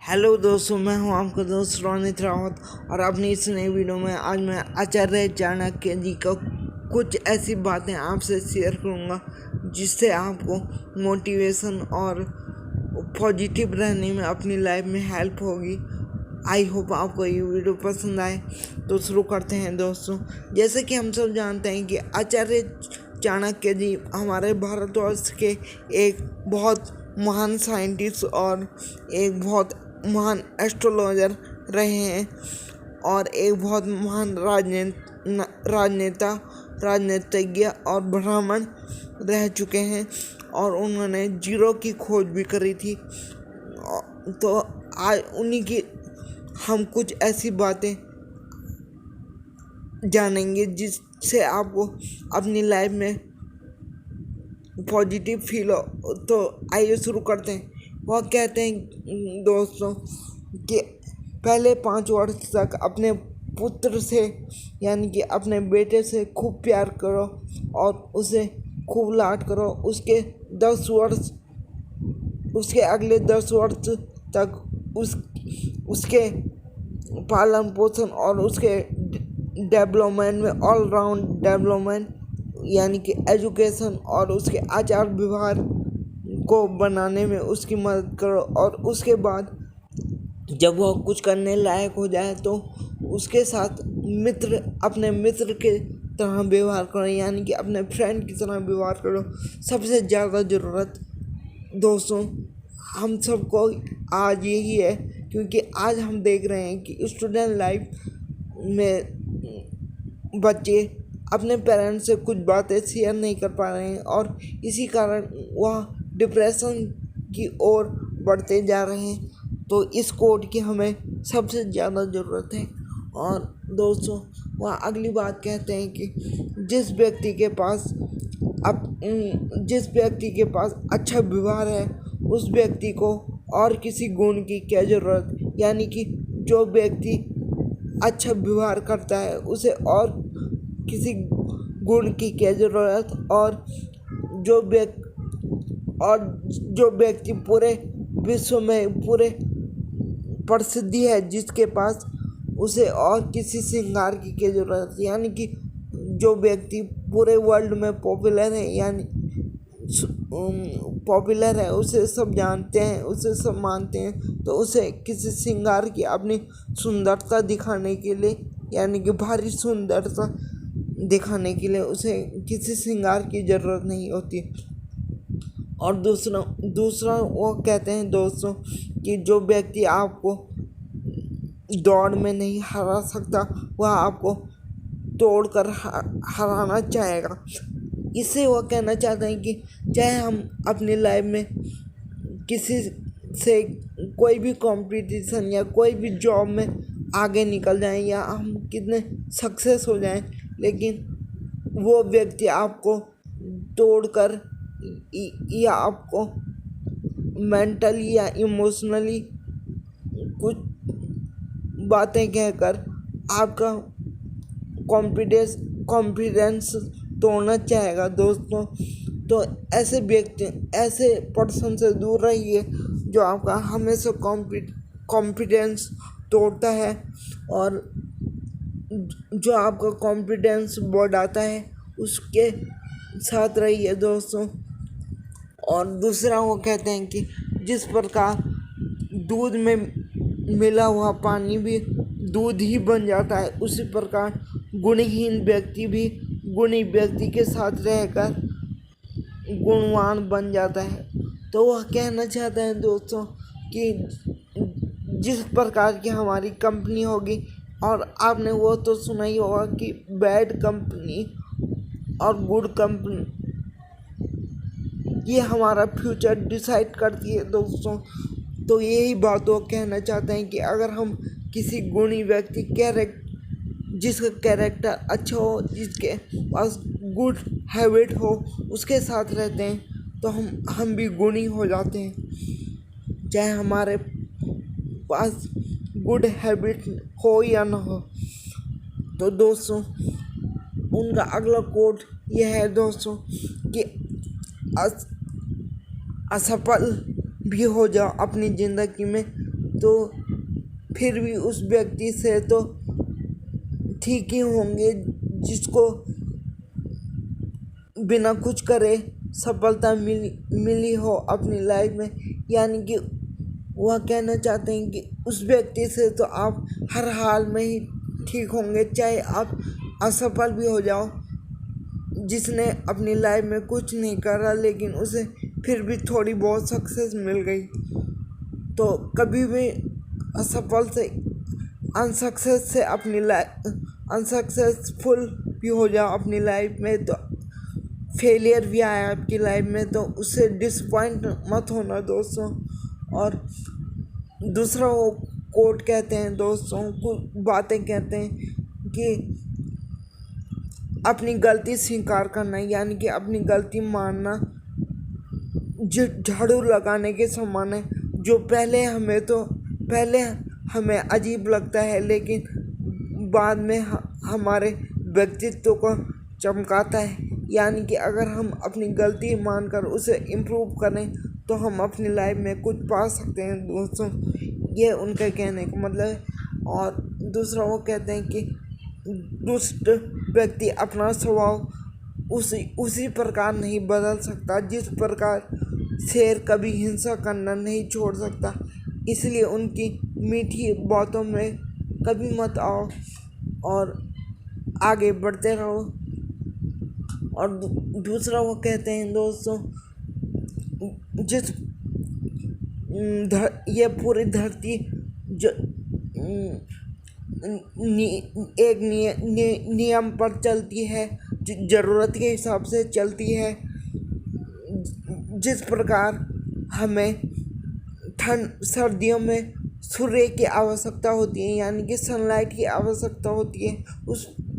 Hello दोस्तों, मैं हूं आपका दोस्त रोनित रावत और अपनी इस नई वीडियो में आज मैं आचार्य चाणक्य जी का कुछ ऐसी बातें आपसे शेयर करूंगा जिससे आपको मोटिवेशन और पॉजिटिव रहने में अपनी लाइफ में हेल्प होगी। आई होप आपको ये वीडियो पसंद आए। तो शुरू करते हैं दोस्तों। जैसे कि हम सब जानते हैं कि आचार्य चाणक्य जी हमारे भारतवर्ष के एक बहुत महान साइंटिस्ट और एक बहुत महान एस्ट्रोलॉजर रहे हैं और एक बहुत महान राजनीतिज्ञ और ब्राह्मण रह चुके हैं और उन्होंने जीरो की खोज भी करी थी। तो आज उन्हीं की हम कुछ ऐसी बातें जानेंगे जिससे आपको अपनी लाइफ में पॉजिटिव फील हो। तो आइए शुरू करते हैं। वह कहते हैं दोस्तों कि पहले 5 वर्ष तक अपने पुत्र से यानी कि अपने बेटे से खूब प्यार करो और उसे खूब लाड करो। उसके अगले 10 वर्ष तक उसके पालन पोषण और उसके डेवलपमेंट में ऑल राउंड डेवलपमेंट यानी कि एजुकेशन और उसके आचार व्यवहार को बनाने में उसकी मदद करो। और उसके बाद जब वह कुछ करने लायक हो जाए तो उसके साथ अपने मित्र के तरह व्यवहार करो यानी कि अपने फ्रेंड की तरह व्यवहार करो। सबसे ज़्यादा ज़रूरत दोस्तों हम सबको आज यही है, क्योंकि आज हम देख रहे हैं कि स्टूडेंट लाइफ में बच्चे अपने पेरेंट्स से कुछ बातें शेयर नहीं कर पा रहे हैं और इसी कारण वह डिप्रेशन की ओर बढ़ते जा रहे हैं। तो इस कोड की हमें सबसे ज़्यादा ज़रूरत है। और दोस्तों वह अगली बात कहते हैं कि जिस व्यक्ति के पास अच्छा व्यवहार है उस व्यक्ति को और किसी गुण की क्या ज़रूरत, यानी कि जो व्यक्ति अच्छा व्यवहार करता है उसे और किसी गुण की क्या ज़रूरत। और जो व्यक्ति पूरे विश्व में पूरे प्रसिद्धि है जिसके पास, उसे और किसी श्रृंगार की क्या ज़रूरत, यानी कि जो व्यक्ति पूरे वर्ल्ड में पॉपुलर है उसे सब जानते हैं, उसे सब मानते हैं, तो उसे किसी श्रृंगार की अपनी सुंदरता दिखाने के लिए यानी कि भारी सुंदरता दिखाने के लिए उसे किसी श्रृंगार की ज़रूरत नहीं होती। और दूसरा वो कहते हैं दोस्तों कि जो व्यक्ति आपको दौड़ में नहीं हरा सकता वह आपको तोड़कर हराना चाहेगा। इससे वो कहना चाहते हैं कि चाहे हम अपनी लाइफ में किसी से कोई भी कंपटीशन या कोई भी जॉब में आगे निकल जाएं या हम कितने सक्सेस हो जाएं, लेकिन वो व्यक्ति आपको तोड़कर या आपको मेंटली या इमोशनली कुछ बातें कहकर आपका कॉन्फिडेंस तोड़ना चाहेगा दोस्तों। तो ऐसे पर्सन से दूर रहिए जो आपका हमेशा कॉन्फिडेंस तोड़ता है और जो आपका कॉन्फिडेंस बढ़ाता है उसके साथ रहिए दोस्तों। और दूसरा वो कहते हैं कि जिस प्रकार दूध में मिला हुआ पानी भी दूध ही बन जाता है, उसी प्रकार गुणहीन व्यक्ति भी गुणी व्यक्ति के साथ रहकर गुणवान बन जाता है। तो वह कहना चाहते हैं दोस्तों कि जिस प्रकार की हमारी कंपनी होगी, और आपने वो तो सुना ही होगा कि बैड कंपनी और गुड कंपनी ये हमारा फ्यूचर डिसाइड करती है दोस्तों। तो यही बात वो कहना चाहते हैं कि अगर हम किसी गुणी व्यक्ति जिसका कैरेक्टर अच्छा हो, जिसके पास गुड हैबिट हो, उसके साथ रहते हैं तो हम भी गुणी हो जाते हैं, चाहे हमारे पास गुड हैबिट हो या ना हो। तो दोस्तों उनका अगला कोट यह है दोस्तों कि असफल भी हो जाओ अपनी ज़िंदगी में तो फिर भी उस व्यक्ति से तो ठीक ही होंगे जिसको बिना कुछ करे सफलता मिली हो अपनी लाइफ में। यानी कि वह कहना चाहते हैं कि उस व्यक्ति से तो आप हर हाल में ही ठीक होंगे, चाहे आप असफल भी हो जाओ। जिसने अपनी लाइफ में कुछ नहीं करा लेकिन उसे फिर भी थोड़ी बहुत सक्सेस मिल गई। तो कभी भी असफल से अनसक्सेस से अपनी लाइफ अनसक्सेसफुल भी हो जाओ अपनी लाइफ में, तो फेलियर भी आया आपकी लाइफ में तो उससे डिसपॉइंट मत होना दोस्तों। और दूसरा वो कोट कहते हैं दोस्तों, कुछ बातें कहते हैं कि अपनी गलती स्वीकार करना, यानी कि अपनी गलती मानना झाड़ू लगाने के समान है। जो पहले हमें अजीब लगता है लेकिन बाद में हमारे व्यक्तित्व को चमकाता है। यानी कि अगर हम अपनी गलती मानकर उसे इम्प्रूव करें तो हम अपनी लाइफ में कुछ पा सकते हैं दोस्तों। ये उनका कहने का मतलब है। और दूसरा वो कहते हैं कि दुष्ट व्यक्ति अपना स्वभाव उसी प्रकार नहीं बदल सकता जिस प्रकार शेर कभी हिंसा करना नहीं छोड़ सकता। इसलिए उनकी मीठी बातों में कभी मत आओ और आगे बढ़ते रहो। और दूसरा वो कहते हैं दोस्तों, ये पूरी धरती जो एक नियम पर चलती है, ज़रूरत के हिसाब से चलती है। जिस प्रकार हमें सर्दियों में सूर्य की आवश्यकता होती है, यानी कि सनलाइट की आवश्यकता होती है,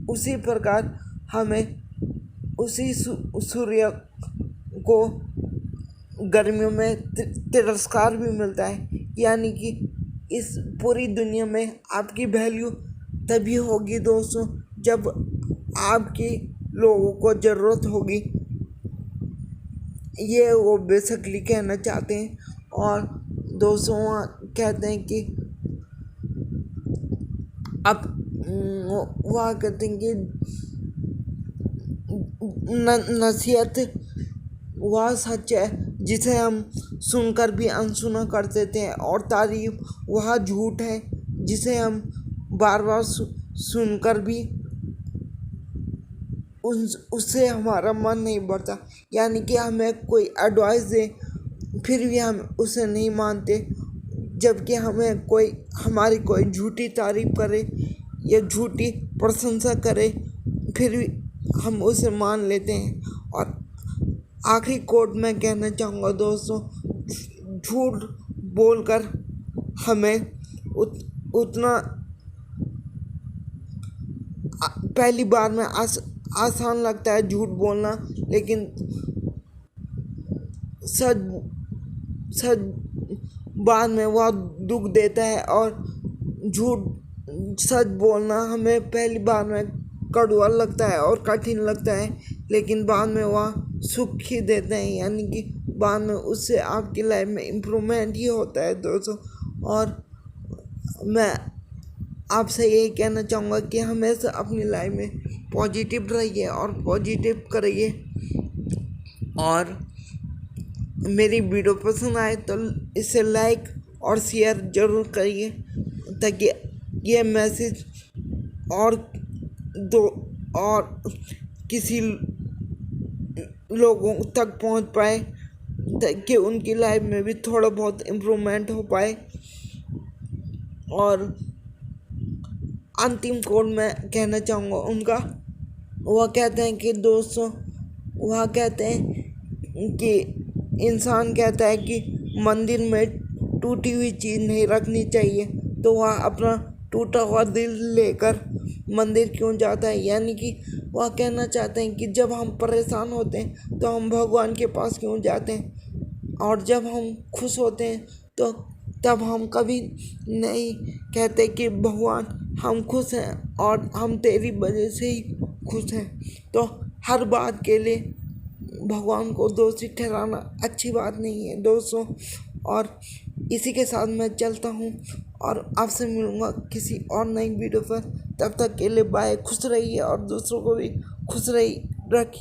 उसी प्रकार हमें उसी सूर्य को गर्मियों में तिरस्कार भी मिलता है। यानी कि इस पूरी दुनिया में आपकी वैल्यू तभी होगी दोस्तों जब आपकी लोगों को ज़रूरत होगी। ये वो बेसिकली कहना चाहते हैं। और दोस्तों कहते हैं कि अब वह कहते हैं कि नसीहत वह सच है जिसे हम सुनकर भी अनसुना कर देते हैं, और तारीफ वह झूठ है जिसे हम बार बार सुनकर भी उससे हमारा मन नहीं बढ़ता। यानी कि हमें कोई एडवाइस दे फिर भी हम उसे नहीं मानते, जबकि हमें हमारी कोई झूठी तारीफ करे या झूठी प्रशंसा करे फिर भी हम उसे मान लेते हैं। और आखिरी कोट मैं कहना चाहूँगा दोस्तों, झूठ बोलकर हमें उतना पहली बार में आसान लगता है झूठ बोलना, लेकिन सच बाद में वह दुख देता है। और सच बोलना हमें पहली बार में कड़वा लगता है और कठिन लगता है, लेकिन बाद में वह सुख ही देते हैं। यानी कि बाद में उससे आपकी लाइफ में इम्प्रूवमेंट ही होता है दोस्तों। और मैं आपसे यही कहना चाहूँगा कि हमेशा अपनी लाइफ में पॉजिटिव रहिए और पॉजिटिव करिए। और मेरी वीडियो पसंद आए तो इसे लाइक और शेयर ज़रूर करिए, ताकि ये मैसेज और किसी लोगों तक पहुंच पाए, ताकि उनकी लाइफ में भी थोड़ा बहुत इम्प्रूवमेंट हो पाए। और अंतिम कोड मैं कहना चाहूँगा उनका, वह कहते हैं कि दोस्तों, वह कहते हैं कि इंसान कहता है कि मंदिर में टूटी हुई चीज़ नहीं रखनी चाहिए, तो वह अपना टूटा हुआ दिल लेकर मंदिर क्यों जाता है। यानी कि वह कहना चाहते हैं कि जब हम परेशान होते हैं तो हम भगवान के पास क्यों जाते हैं, और जब हम खुश होते हैं तो तब हम कभी नहीं कहते कि भगवान हम खुश हैं और हम तेरी वजह से ही खुश हैं। तो हर बात के लिए भगवान को दोषी ठहराना अच्छी बात नहीं है दोस्तों। और इसी के साथ मैं चलता हूँ और आपसे मिलूँगा किसी और नई वीडियो पर। तब तक के लिए बाय। खुश रहिए और दूसरों को भी खुश रखिए।